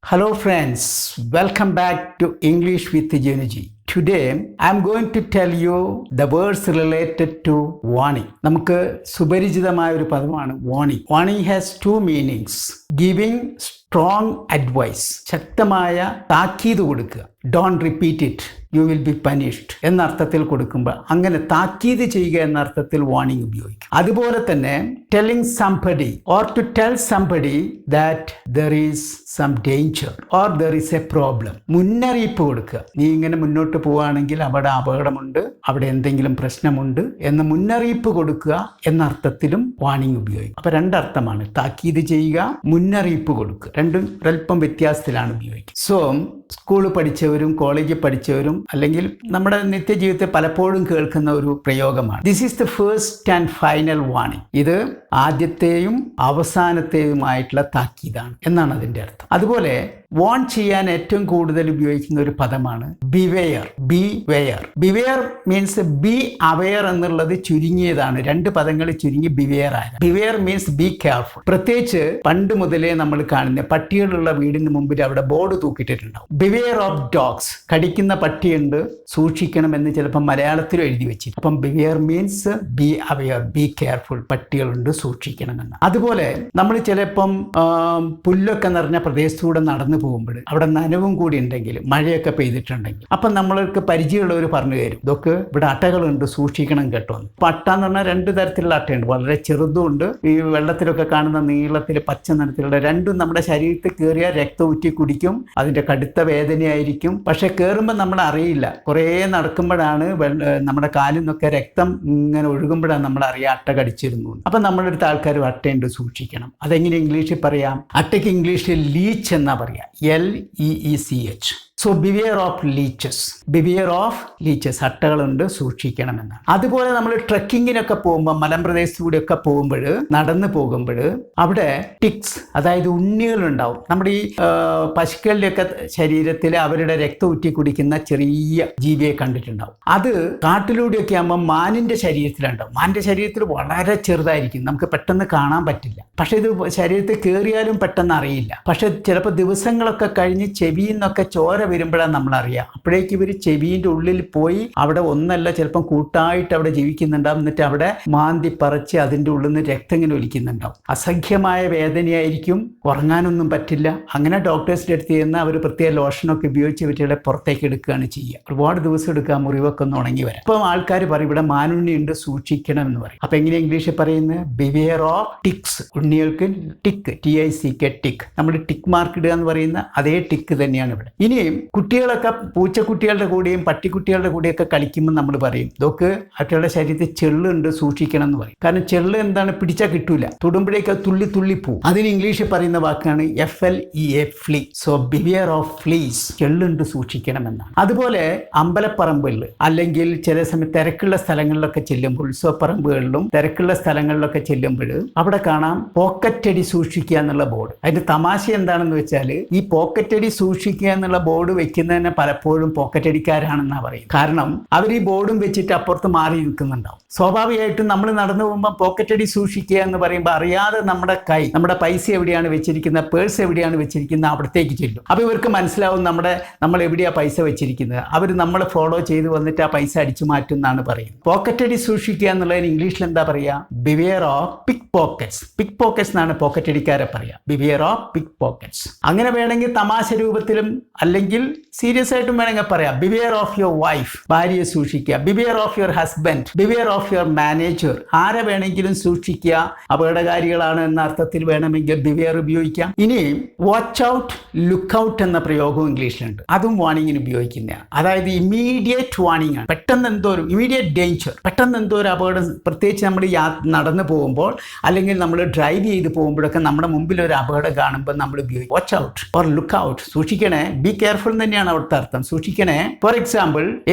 Hello friends, welcome back to English with Genuji. Today I am going to tell you the words related to warning. നമുക്ക് സുപരിചിതമായ ഒരു പദമാണ് warning. Warning has two meanings. Giving strong advice. ശക്തമായ താക്കീത് കൊടുക്കുക. Don't repeat it. You will be punished എന്ന അർത്ഥത്തിൽ കൊടുക്കുമ്പോൾ അങ്ങനെ താക്കീത് ചെയ്യുക എന്ന അർത്ഥത്തിൽ വാർണിംഗ് ഉപയോഗിക്കും. അതുപോലെ തന്നെ telling somebody or to tell somebody that there is some danger or there is a problem. മുന്നറിയിപ്പ് കൊടുക്കുക. നീ ഇങ്ങനെ മുന്നോട്ട് പോവുകയാണെങ്കിൽ അവിടെ അപകടമുണ്ട്, അവിടെ എന്തെങ്കിലും പ്രശ്നമുണ്ട് എന്ന് മുന്നറിയിപ്പ് കൊടുക്കുക എന്ന അർത്ഥത്തിലും വാർണിംഗ് ഉപയോഗിക്കും. അപ്പോൾ രണ്ടർത്ഥമാണ്, താക്കീത് ചെയ്യുക, മുന്നറിയിപ്പ് കൊടുക്കുക. രണ്ടും ഒരല്പം വ്യത്യാസത്തിലാണ് ഉപയോഗിക്കുക. സോ സ്കൂളിൽ പഠിച്ചവരും കോളേജിൽ പഠിച്ചവരും അല്ലെങ്കിൽ നമ്മുടെ നിത്യജീവിതത്തിൽ പലപ്പോഴും കേൾക്കുന്ന ഒരു പ്രയോഗമാണ്. This is the first and final warning. ഇത് ആദ്യത്തെയും അവസാനത്തെയുമായിട്ടുള്ള താക്കീതാണ് എന്നാണ് അതിൻ്റെ അർത്ഥം. അതുപോലെ വാൺ ചെയ്യാൻ ഏറ്റവും കൂടുതൽ ഉപയോഗിക്കുന്ന ഒരു പദമാണ് beware. Beware means be aware എന്നുള്ളത് ചുരുങ്ങിയതാണ്. രണ്ട് പദങ്ങൾ ചുരുങ്ങി ബിവെയർ ആയത്. Beware means be careful. പ്രത്യേകിച്ച് പണ്ട് മുതലേ നമ്മൾ കാണുന്ന പട്ടികളുള്ള വീടിന് മുമ്പിൽ അവിടെ ബോർഡ് തൂക്കിയിട്ടിട്ടുണ്ടാവും. Beware of dogs. കടിക്കുന്ന പട്ടിയുണ്ട്, സൂക്ഷിക്കണം എന്ന് ചിലപ്പോൾ മലയാളത്തിലും എഴുതി വെച്ചിട്ട്. അപ്പം beware means be aware, be careful. പട്ടികളുണ്ട്, സൂക്ഷിക്കണമെന്ന്. അതുപോലെ നമ്മൾ ചിലപ്പം പുല്ലൊക്കെ നിറഞ്ഞ പ്രദേശത്തൂടെ നടന്നു പോകുമ്പോൾ അവിടെ നനവും കൂടി ഉണ്ടെങ്കിൽ, മഴയൊക്കെ പെയ്തിട്ടുണ്ടെങ്കിൽ, അപ്പം നമ്മൾക്ക് പരിചയമുള്ളവർ പറഞ്ഞു തരും, ഇതൊക്കെ ഇവിടെ അട്ടകളുണ്ട്, സൂക്ഷിക്കണം കേട്ടോ. അപ്പം അട്ട എന്ന് പറഞ്ഞാൽ രണ്ട് തരത്തിലുള്ള അട്ടയുണ്ട്. വളരെ ചെറുതുണ്ട്, ഈ വെള്ളത്തിലൊക്കെ കാണുന്ന നീളത്തിൽ പച്ച നിറത്തിലുള്ള. രണ്ടും നമ്മുടെ ശരീരത്തിൽ കയറിയാൽ രക്തം ഊറ്റി കുടിക്കും, അതിൻ്റെ കടുത്ത വേദനയായിരിക്കും. പക്ഷെ കയറുമ്പോൾ നമ്മൾ അറിയില്ല. കുറേ നടക്കുമ്പോഴാണ് നമ്മുടെ കാലിൽ നിന്നൊക്കെ രക്തം ഇങ്ങനെ ഒഴുകുമ്പോഴാണ് നമ്മൾ അറിയാം അട്ട കടിച്ചിരുന്നു. അപ്പം നമ്മുടെ അടുത്ത ആൾക്കാർ അട്ടയുണ്ട്, സൂക്ഷിക്കണം. അതെങ്ങനെ ഇംഗ്ലീഷിൽ പറയാം? അട്ടയ്ക്ക് ഇംഗ്ലീഷിൽ ലീച്ച് എന്നാ പറയാം, LEECH. So beware of leeches. അട്ടകളുണ്ട്, സൂക്ഷിക്കണമെന്നാണ്. അതുപോലെ നമ്മൾ ട്രെക്കിങ്ങിനൊക്കെ പോകുമ്പോൾ, മലമ്പ്രദേശത്തൂടെയൊക്കെ പോകുമ്പോൾ, നടന്നു പോകുമ്പോൾ അവിടെ ടിക്സ്, അതായത് ഉണ്ണികളുണ്ടാവും. നമ്മുടെ ഈ പശുക്കളുടെയൊക്കെ ശരീരത്തിൽ അവരുടെ രക്തം ഊറ്റി കുടിക്കുന്ന ചെറിയ ജീവിയെ കണ്ടിട്ടുണ്ടാവും. അത് കാട്ടിലൂടെയൊക്കെ ആകുമ്പോൾ മാനിൻ്റെ ശരീരത്തിലുണ്ടാവും. മാനിൻ്റെ ശരീരത്തിൽ വളരെ ചെറുതായിരിക്കും, നമുക്ക് പെട്ടെന്ന് കാണാൻ പറ്റില്ല. പക്ഷേ ഇത് ശരീരത്തിൽ കയറിയാലും പെട്ടെന്ന് അറിയില്ല. പക്ഷെ ചിലപ്പോൾ ദിവസങ്ങളൊക്കെ കഴിഞ്ഞ് ചെവിയിൽ നിന്നൊക്കെ ചോര വരുമ്പോഴാണ് നമ്മളറിയാം. അപ്പോഴേക്ക് ഇവർ ചെവിൻ്റെ ഉള്ളിൽ പോയി അവിടെ ഒന്നല്ല ചിലപ്പം കൂട്ടായിട്ട് അവിടെ ജീവിക്കുന്നുണ്ടാവും. എന്നിട്ട് അവിടെ മാന്തി പറിച്ച് അതിൻ്റെ ഉള്ളിൽ നിന്ന് രക്തം ഇങ്ങനെ ഒലിക്കുന്നുണ്ടാവും. അസഖ്യമായ വേദനയായിരിക്കും, ഉറങ്ങാനൊന്നും പറ്റില്ല. അങ്ങനെ ഡോക്ടേഴ്സിൻ്റെ അടുത്ത് ചെന്ന് അവർ പ്രത്യേക ലോഷനൊക്കെ ഉപയോഗിച്ച് ഇവരുടെ പുറത്തേക്ക് എടുക്കുകയാണ് ചെയ്യുക. ഒരുപാട് ദിവസം എടുക്കുക മുറിവൊക്കെ ഒന്ന് ഉണങ്ങി വരാം. അപ്പം ആൾക്കാർ പറയും ഇവിടെ മാനുണ്ണിയുണ്ട്, സൂക്ഷിക്കണം എന്ന് പറയും. അപ്പം എങ്ങനെ ഇംഗ്ലീഷിൽ പറയുന്നത്? Beware of ticks. ഉണ്ണികൾക്ക് ടിക്ക്, TICK, ടിക്ക്. നമ്മൾ ടിക്ക് മാർക്ക് ഇടുക എന്ന് പറയുന്ന അതേ ടിക്ക് തന്നെയാണ് ഇവിടെ. ഇനിയും കുട്ടികളൊക്കെ പൂച്ചക്കുട്ടികളുടെ കൂടെയും പട്ടിക്കുട്ടികളുടെ കൂടെയൊക്കെ കളിക്കുമ്പോൾ നമ്മൾ പറയും, ഇതൊക്കെ അവരുടെ ശരീരത്തിൽ ചെള്ളുണ്ട്, സൂക്ഷിക്കണം എന്ന് പറയും. കാരണം ചെള്ള് എന്താണ്, പിടിച്ചാൽ കിട്ടൂല, തൊടുമ്പോഴേക്ക് തുള്ളി തുള്ളി പോവും. അതിന് ഇംഗ്ലീഷിൽ പറയുന്ന വാക്കാണ് FLEA, flea. So beware of fleas. ചെള്ളുണ്ട്, സൂക്ഷിക്കണമെന്നാണ്. അതുപോലെ അമ്പലപ്പറമ്പുകളിൽ അല്ലെങ്കിൽ ചില സമയത്ത് തിരക്കുള്ള സ്ഥലങ്ങളിലൊക്കെ ചെല്ലുമ്പോൾ, ഉത്സവപ്പറമ്പുകളിലും തിരക്കുള്ള സ്ഥലങ്ങളിലൊക്കെ ചെല്ലുമ്പോൾ അവിടെ കാണാം പോക്കറ്റടി സൂക്ഷിക്കുക എന്നുള്ള ബോർഡ്. അതിന്റെ തമാശ എന്താണെന്ന് വെച്ചാൽ, ഈ പോക്കറ്റടി സൂക്ഷിക്കുക എന്നുള്ള ബോർഡ് വെക്കുന്നതിന് പലപ്പോഴും പോക്കറ്റടിക്കാരാണെന്നാണ് പറയും. കാരണം അവർ ഈ ബോർഡും വെച്ചിട്ട് അപ്പുറത്ത് മാറി നിൽക്കുന്നുണ്ടാവും. സ്വാഭാവികമായിട്ടും നമ്മൾ നടന്നു പോകുമ്പോൾ പോക്കറ്റടി സൂക്ഷിക്കുക എന്ന് പറയുമ്പോൾ അറിയാതെ നമ്മുടെ കൈ, നമ്മുടെ പൈസ എവിടെയാണ് വെച്ചിരിക്കുന്നത്, പേഴ്സ് എവിടെയാണ് വെച്ചിരിക്കുന്നത്, അവിടത്തേക്ക് ചെല്ലും. അപ്പോൾ ഇവർക്ക് മനസ്സിലാവും നമ്മൾ എവിടെയാണ് പൈസ വെച്ചിരിക്കുന്നത്. അവർ നമ്മളെ ഫോളോ ചെയ്ത് വന്നിട്ട് ആ പൈസ അടിച്ചു മാറ്റും എന്നാണ് പറയുന്നത്. പോക്കറ്റടി സൂക്ഷിക്കുക എന്നുള്ളതിന് ഇംഗ്ലീഷിൽ എന്താ പറയുക? Beware of pick pockets. Pick pockets എന്നാണ് പോക്കറ്റടിക്കാരെ പറയുക. Beware of pick pockets. അങ്ങനെ വേണമെങ്കിൽ തമാശ രൂപത്തിലും അല്ലെങ്കിൽ സീരിയസ് ആയിട്ടും വേണമെങ്കിൽ പറയാം. Beware of your wife. ഭാര്യയെ സൂക്ഷിക്കുക. Beware of your husband. Beware of your manager. ആരെ വേണമെങ്കിലും സൂക്ഷിക്കുക, അപകടകാരികളാണ് എന്ന അർത്ഥത്തിൽ വേണമെങ്കിൽ ബിവെയർ ഉപയോഗിക്കാം. ഇനി വാച്ച് ഔട്ട്, ലുക്ക് ഔട്ട് എന്ന പ്രയോഗവും ഇംഗ്ലീഷിലുണ്ട്. അതും വാണിങ്ങിന് ഉപയോഗിക്കുന്നതാണ്. അതായത് ഇമ്മീഡിയറ്റ് വാണിംഗ് ആണ്. പെട്ടെന്ന് എന്തോ ഒരു ഇമ്മീഡിയറ്റ് ഡേഞ്ചർ, പെട്ടെന്ന് എന്തോ ഒരു അപകടം, പ്രത്യേകിച്ച് നമ്മൾ നടന്നു പോകുമ്പോൾ അല്ലെങ്കിൽ നമ്മൾ ഡ്രൈവ് ചെയ്ത് പോകുമ്പോഴൊക്കെ നമ്മുടെ മുമ്പിൽ ഒരു അപകടം കാണുമ്പോൾ നമ്മൾ ഉപയോഗിക്കും watch out or look out. സൂക്ഷിക്കണേ, ബി കെയർഫുൾ തന്നെയാണ് അവിടുത്തെ അർത്ഥം. സൂക്ഷിക്കണേ. For example,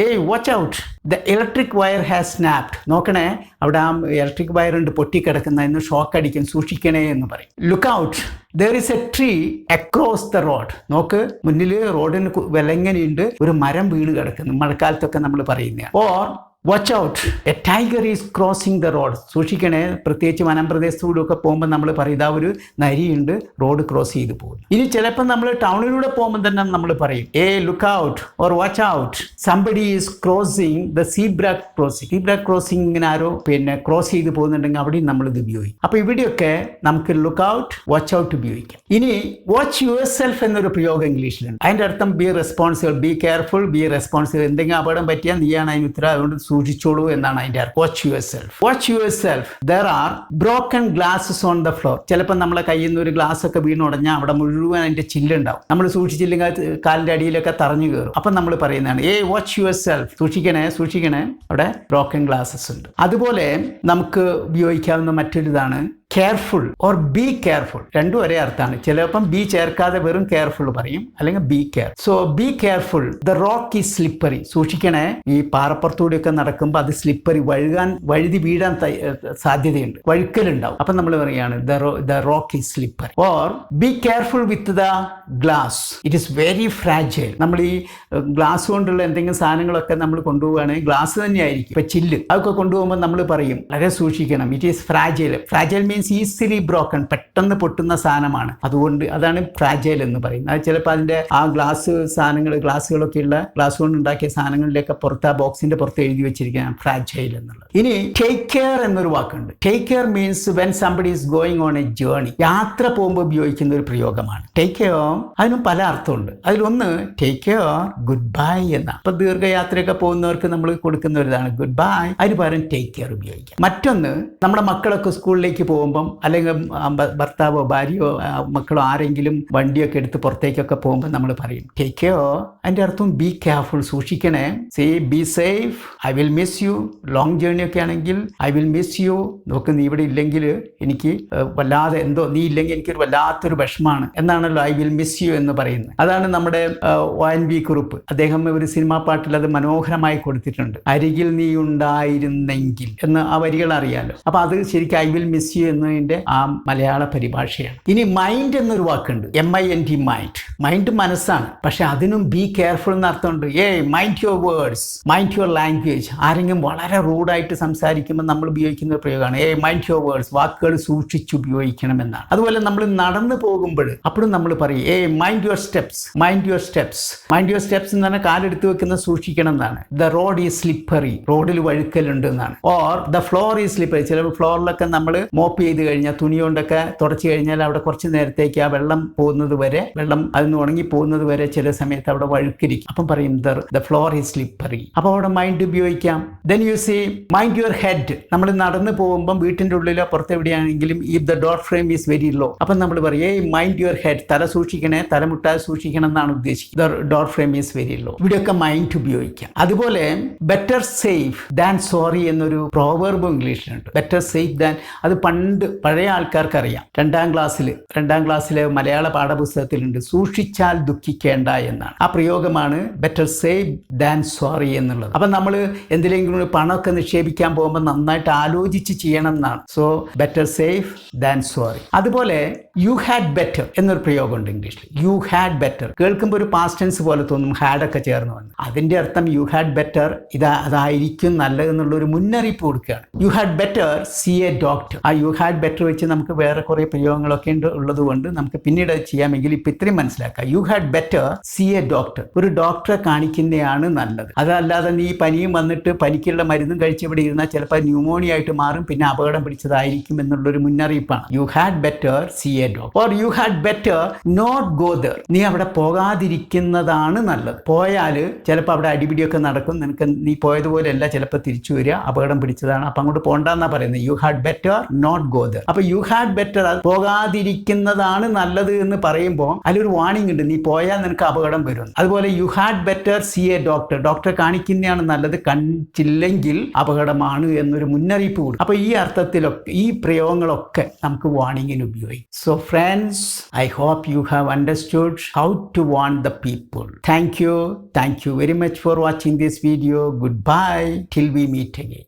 watch out, the electric wire has snapped. നോക്കണേ, അവിടെ ആ ഇലക്ട്രിക് വയർ ഉണ്ട് പൊട്ടിക്കിടക്കുന്നതിന്, ഷോക്ക് അടിക്കും, സൂക്ഷിക്കണേ എന്ന് പറയും. Look out, there is a tree across the road. നോക്ക്, മുന്നിൽ റോഡിന് വിലങ്ങനെയുണ്ട്, ഒരു മരം വീണ് കിടക്കുന്നു. മഴക്കാലത്തൊക്കെ നമ്മൾ പറയുന്നതാണ്. Or watch out, A tiger is crossing the road. സൂക്ഷിക്കണേ, പ്രത്യേകിച്ച് വനംപ്രദേശത്തൂടെ ഒക്കെ പോകുമ്പോൾ നമ്മൾ പറയും ഇതാ ഒരു നരിയുണ്ട് റോഡ് ക്രോസ് ചെയ്ത് പോകും. ഇനി ചിലപ്പോൾ നമ്മൾ ടൗണിലൂടെ പോകുമ്പോൾ തന്നെ നമ്മൾ പറയും look out or watch out, somebody is crossing the zebra crossing. Zebra crossing ഇങ്ങനെ ആരോ ക്രോസ് ചെയ്ത് പോകുന്നുണ്ടെങ്കിൽ അവിടെയും നമ്മൾ ഇത് ഉപയോഗിക്കും. അപ്പോൾ ഇവിടെയൊക്കെ നമുക്ക് ലുക്ക് ഔട്ട്, വാച്ച് ഔട്ട് ഉപയോഗിക്കാം. ഇനി വാച്ച് യുവർ സെൽഫ് എന്നൊരു പ്രയോഗം ഇംഗ്ലീഷിലുണ്ട്. അതിന്റെ അർത്ഥം be responsible, be careful, be responsible. എന്തെങ്കിലും അപകടം പറ്റിയാൽ നീയാണ് അതിന് ഉത്തരം, അതുകൊണ്ട് സൂക്ഷിച്ചോളൂ എന്നാണ് അതിന്റെ അർത്ഥം. Watch your self. Watch your self. There are broken glasses on the floor. ചിലപ്പോൾ നമ്മളെ കയ്യിൽ നിന്ന് ഒരു ഗ്ലാസ് ഒക്കെ വീണുടഞ്ഞാൽ അവിടെ മുഴുവൻ അതിന്റെ ചില്ലുണ്ടാവും. നമ്മൾ സൂക്ഷിച്ചില്ലെങ്കിൽ കാലിന്റെ അടിയിലൊക്കെ തറഞ്ഞു കയറും. അപ്പം നമ്മൾ പറയുന്നതാണ് വാച്ച് യുവർ സെൽഫ്, സൂക്ഷിക്കണേ അവിടെ ബ്രോക്കൺ ഗ്ലാസസ് ഉണ്ട്. അതുപോലെ നമുക്ക് ഉപയോഗിക്കാവുന്ന മറ്റൊരിതാണ് കെയർഫുൾ ഓർ ബി കെയർഫുൾ. രണ്ടും ഒരേ അർത്ഥമാണ്. ചിലപ്പം ബി ചേർക്കാതെ വെറും കെയർഫുൾ പറയും, അല്ലെങ്കിൽ B care. So be careful, the rock is slippery. സൂക്ഷിക്കണേ, ഈ പാറപ്പുറത്തൂടെയൊക്കെ നടക്കുമ്പോൾ അത് സ്ലിപ്പറി, വഴുതി വീഴാൻ സാധ്യതയുണ്ട്, വഴുക്കലുണ്ടാവും. അപ്പം നമ്മൾ പറയുകയാണ് the rock is slippery. Or be careful with the glass, it is very fragile. നമ്മൾ ഈ ഗ്ലാസ് കൊണ്ടുള്ള എന്തെങ്കിലും സാധനങ്ങളൊക്കെ നമ്മൾ കൊണ്ടുപോവുകയാണെങ്കിൽ ഗ്ലാസ് തന്നെയായിരിക്കും, ഇപ്പം ചില്ല് അതൊക്കെ കൊണ്ടുപോകുമ്പോൾ നമ്മൾ പറയും വളരെ സൂക്ഷിക്കണം, it is fragile. Fragile means easily broken, പെട്ടെന്ന് പൊട്ടുന്ന സാധനമാണ്. അതുകൊണ്ട് അതാണ് ഫ്രാജൈൽ എന്ന് പറയുന്നത്. അത് ചിലപ്പോൾ അതിന്റെ ആ ഗ്ലാസ്സുകളൊക്കെ ഉള്ള ഗ്ലാസ് കൊണ്ട് ഉണ്ടാക്കിയ സാധനങ്ങളിലൊക്കെ പുറത്ത്, ആ ബോക്സിന്റെ പുറത്ത് എഴുതി വെച്ചിരിക്കുകയാണ് ഫ്രാജൈൽ എന്നുള്ളത്. ഇനി ടേക്ക് കെയർ എന്നൊരു വാക്കുണ്ട്. Take care means when somebody is going on A journey. യാത്ര പോകുമ്പോൾ ഉപയോഗിക്കുന്ന ഒരു പ്രയോഗമാണ് ടേക്ക് കെയർ. അതിനും പല അർത്ഥമുണ്ട്. അതിലൊന്ന് ടേക്ക് കെയർ ഗുഡ് ബൈ എന്നാണ്. അപ്പൊ ദീർഘയാത്രയൊക്കെ പോകുന്നവർക്ക് നമ്മൾ കൊടുക്കുന്ന ഒരു ഇതാണ് ഗുഡ് ബൈ. അതിന് പകരം ടേക്ക് കെയർ ഉപയോഗിക്കാം. മറ്റൊന്ന്, നമ്മുടെ മക്കളൊക്കെ സ്കൂളിലേക്ക് പോകുമ്പോൾ അല്ലെങ്കിൽ ഭർത്താവോ ഭാര്യയോ മക്കളോ ആരെങ്കിലും വണ്ടിയൊക്കെ എടുത്ത് പുറത്തേക്കൊക്കെ പോകുമ്പോൾ നമ്മൾ പറയും ടേക്ക് കെയർ. അതിന്റെ അർത്ഥം ബി കെയർഫുൾ, സൂക്ഷിക്കണേ. Be safe, I will miss you. Long journey ഒക്കെ ആണെങ്കിൽ ഐ വിൽ മിസ് യു. നോക്ക്, നീ ഇവിടെ ഇല്ലെങ്കിൽ എനിക്ക് വല്ലാതെ നീ ഇല്ലെങ്കിൽ എനിക്കൊരു വല്ലാത്തൊരു വിഷമാണ് എന്നാണല്ലോ ഐ വിൽ മിസ് യു എന്ന് പറയുന്നത്. അതാണ് നമ്മുടെ ONV കുറുപ്പ്. അദ്ദേഹം ഒരു സിനിമാ പാട്ടിൽ അത് മനോഹരമായി കൊടുത്തിട്ടുണ്ട്. അരികിൽ നീ ഉണ്ടായിരുന്നെങ്കിൽ എന്ന് ആ വരികൾ അറിയാലോ. അപ്പൊ അത് ശരിക്കും ഐ വിൽ മിസ് യു എന്നതിന്റെ ആ മലയാള പരിഭാഷയാണ്. ഇനി മൈൻഡ് എന്നൊരു വാക്കുണ്ട്, MIND, മൈൻഡ്. മൈൻഡ് മനസ്സാണ്, പക്ഷെ അതിനും ബി കെയർഫുൾ എന്ന അർത്ഥമുണ്ട്. Mind your words, mind your language. ആരെങ്കിലും വളരെ റൂഡായിട്ട് സംസാരിക്കുമ്പോൾ നമ്മൾ ഉപയോഗിക്കുന്ന പ്രയോഗമാണ് മൈൻഡ് യുവർ വേർഡ്സ്. വാക്കുകൾ സൂക്ഷിച്ച് ഉപയോഗിക്കണമെന്നാണ്. അതുപോലെ നമ്മൾ നടന്നു പോകുമ്പോൾ അപ്പോഴും നമ്മൾ പറയും mind your steps, mind your steps. Mind your steps എന്ന് പറഞ്ഞാൽ കാലെടുത്ത് വെക്കുന്ന സൂക്ഷിക്കണം എന്നാണ്. ദ റോഡ് ഈസ് സ്ലിപ്പറി, റോഡിൽ വഴുക്കലുണ്ട് എന്നാണ്. Or the floor is slippery. ചില ഫ്ലോറിലൊക്കെ നമ്മൾ മോപ്പ് ചെയ്ത് കഴിഞ്ഞാൽ, തുണി കൊണ്ടൊക്കെ തുടച്ചു കഴിഞ്ഞാൽ അവിടെ കുറച്ച് നേരത്തേക്ക് ആ വെള്ളം പോകുന്നത് വരെ, വെള്ളം അതിന് ഉണങ്ങി പോകുന്നത് വരെ ചില സമയത്ത് അവിടെ വഴുക്കിരിക്കും. അപ്പം പറയും ദ ഫ്ലോർ ഈസ് സ്ലിപ്പറി. അപ്പോൾ അവിടെ മൈൻഡ് ഉപയോഗിക്കാം. Then you see mind your head. നമ്മൾ നടന്നു പോകുമ്പം വീട്ടിൻ്റെ ഉള്ളിലോ പുറത്തെവിടെയാണെങ്കിലും if the door frame is very low, അപ്പം നമ്മൾ പറയും മൈൻഡ് യുവർ ഹെഡ്, തല സൂക്ഷിക്കണേ, തലമുട്ടാതെ സൂക്ഷിക്കണം എന്നാണ് ഉദ്ദേശിക്കുന്നത്. Door frame is very low. ഇവിടെയൊക്കെ മൈൻഡ് ഉപയോഗിക്കാം. അതുപോലെ ബെറ്റർ സേഫ് ദാൻ സോറി എന്നൊരു പ്രോവർബ് ഇംഗ്ലീഷിലുണ്ട്. ബെറ്റർ സേഫ് ദാൻ, അത് പഴയ ആൾക്കാർക്ക് അറിയാം. രണ്ടാം ക്ലാസ്സിലെ മലയാള പാഠപുസ്തകത്തിലുണ്ട് സൂക്ഷിച്ചാൽ ദുഃഖിക്കേണ്ട എന്നാണ്. ആ പ്രയോഗമാണ് ബെറ്റർ സേഫ് ദാൻ സോറി എന്നുള്ളത്. അപ്പം നമ്മൾ എന്തിലെങ്കിലും പണമൊക്കെ നിക്ഷേപിക്കാൻ പോകുമ്പോൾ നന്നായിട്ട് ആലോചിച്ച് ചെയ്യണം എന്നാണ്. So better safe than sorry. അതുപോലെ യു ഹാഡ് ബെറ്റർ എന്നൊരു പ്രയോഗമുണ്ട് ഇംഗ്ലീഷിൽ. യു ഹാഡ് ബെറ്റർ കേൾക്കുമ്പോൾ ഒരു പാസ്റ്റ് ടെൻസ് പോലെ തോന്നും, ഹാഡൊക്കെ ചേർന്ന് വന്ന്. അതിന്റെ അർത്ഥം യു ഹാഡ് ബെറ്റർ, അതായിരിക്കും നല്ലതെന്നുള്ള ഒരു മുന്നറിയിപ്പ് കൊടുക്കുകയാണ്. U had better see a doctor. ആ യു ഹാഡ് ബെറ്റർ വെച്ച് നമുക്ക് വേറെ കുറേ പ്രയോഗങ്ങളൊക്കെ ഉള്ളത് കൊണ്ട് നമുക്ക് പിന്നീട് ചെയ്യാമെങ്കിൽ ഇപ്പം ഇത്രയും മനസ്സിലാക്കാം. U had better see a doctor. ഒരു ഡോക്ടറെ കാണിക്കുന്നതാണ് നല്ലത്. അതല്ലാതെ നീ പനിയും വന്നിട്ട് പനിക്കുള്ള മരുന്നും കഴിച്ചിവിടെ ഇരുന്നാൽ ചിലപ്പോൾ ന്യൂമോണിയ ആയിട്ട് മാറും, പിന്നെ അപകടം പിടിച്ചതായിരിക്കും എന്നുള്ളൊരു മുന്നറിയിപ്പാണ്. You had better see a doctor. Or you had better not go there. നീ അവിടെ പോകാതിരിക്കുന്നതാണ് നല്ലത്. പോയാൽ ചിലപ്പോൾ അവിടെ അടിപിടിയൊക്കെ നടക്കും. നീ പോയതുപോലെയല്ല ചിലപ്പോൾ തിരിച്ചു വരിക, അപകടം പിടിച്ചതാണ്, അപ്പം അങ്ങോട്ട് പോകണ്ടെന്നാണ് പറയുന്നത്. You had better not go there. അപ്പൊ യു ഹാഡ് ബെറ്റർ, അത് പോകാതിരിക്കുന്നതാണ് നല്ലത് എന്ന് പറയുമ്പോൾ അതിലൊരു വാണിംഗ് ഉണ്ട്, നീ പോയാൽ നിനക്ക് അപകടം വരും. അതുപോലെ U had better see a doctor. ഡോക്ടറെ കാണിക്കുന്നതാണ് നല്ലത്, കണ്ടില്ലെങ്കിൽ അപകടമാണ് എന്നൊരു മുന്നറിയിപ്പ് കൂടും. അപ്പൊ ഈ അർത്ഥത്തിലൊക്കെ ഈ പ്രയോഗങ്ങളൊക്കെ നമുക്ക് വാണിങ്ങിന് ഉപയോഗിക്കും. So friends, I hope you have understood how to warn the people. Thank you very much for watching this video. Goodbye till we meet again.